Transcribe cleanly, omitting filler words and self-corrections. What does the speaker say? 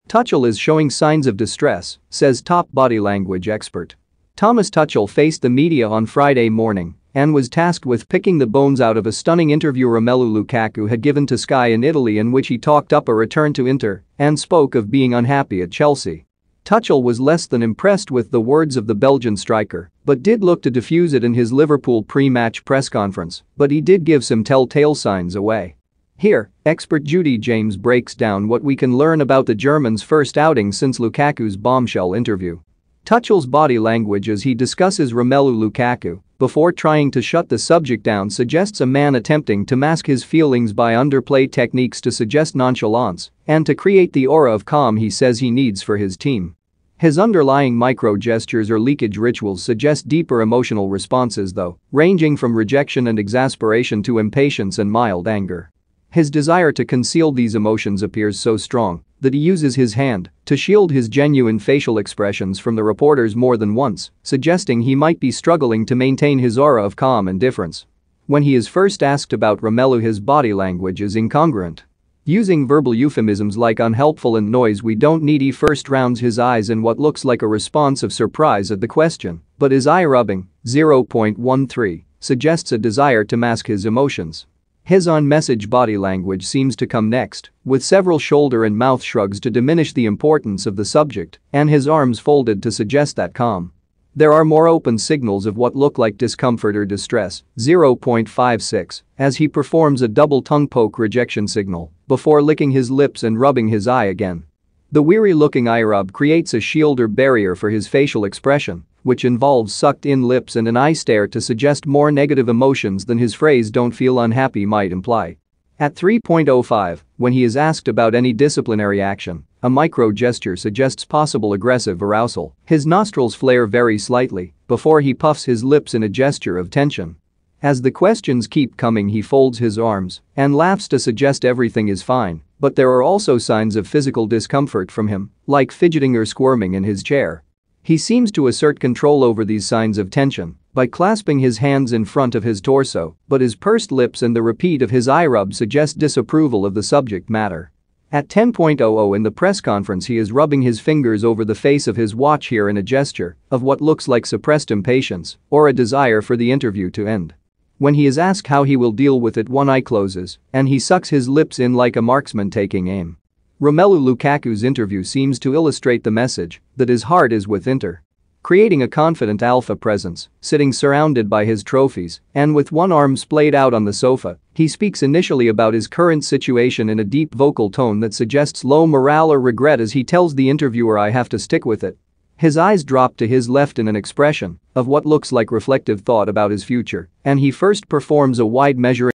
Tuchel is showing signs of distress, says top body language expert. Thomas Tuchel faced the media on Friday morning and was tasked with picking the bones out of a stunning interview Romelu Lukaku had given to Sky in Italy, in which he talked up a return to Inter and spoke of being unhappy at Chelsea. Tuchel was less than impressed with the words of the Belgian striker, but did look to defuse it in his Liverpool pre-match press conference, but he did give some telltale signs away. Here, expert Judy James breaks down what we can learn about the German's first outing since Lukaku's bombshell interview. Tuchel's body language as he discusses Romelu Lukaku before trying to shut the subject down suggests a man attempting to mask his feelings by underplay techniques to suggest nonchalance and to create the aura of calm he says he needs for his team. His underlying micro-gestures or leakage rituals suggest deeper emotional responses though, ranging from rejection and exasperation to impatience and mild anger. His desire to conceal these emotions appears so strong that he uses his hand to shield his genuine facial expressions from the reporters more than once, suggesting he might be struggling to maintain his aura of calm indifference. When he is first asked about Romelu, his body language is incongruent. Using verbal euphemisms like unhelpful and noise we don't need, he first rounds his eyes in what looks like a response of surprise at the question, but his eye rubbing, 0.13, suggests a desire to mask his emotions. His on-message body language seems to come next, with several shoulder and mouth shrugs to diminish the importance of the subject and his arms folded to suggest that calm. There are more open signals of what look like discomfort or distress, 0.56, as he performs a double tongue poke rejection signal before licking his lips and rubbing his eye again. The weary-looking eye rub creates a shield or barrier for his facial expression, which involves sucked-in lips and an eye stare to suggest more negative emotions than his phrase "don't feel unhappy" might imply. At 3.05, when he is asked about any disciplinary action, a micro-gesture suggests possible aggressive arousal. His nostrils flare very slightly before he puffs his lips in a gesture of tension. As the questions keep coming, he folds his arms and laughs to suggest everything is fine, but there are also signs of physical discomfort from him, like fidgeting or squirming in his chair. He seems to assert control over these signs of tension by clasping his hands in front of his torso, but his pursed lips and the repeat of his eye rub suggest disapproval of the subject matter. At 10.00 in the press conference, he is rubbing his fingers over the face of his watch, here in a gesture of what looks like suppressed impatience or a desire for the interview to end. When he is asked how he will deal with it, one eye closes and he sucks his lips in like a marksman taking aim. Romelu Lukaku's interview seems to illustrate the message that his heart is with Inter. Creating a confident alpha presence, sitting surrounded by his trophies and with one arm splayed out on the sofa, he speaks initially about his current situation in a deep vocal tone that suggests low morale or regret as he tells the interviewer, "I have to stick with it." His eyes drop to his left in an expression of what looks like reflective thought about his future, and he first performs a wide measuring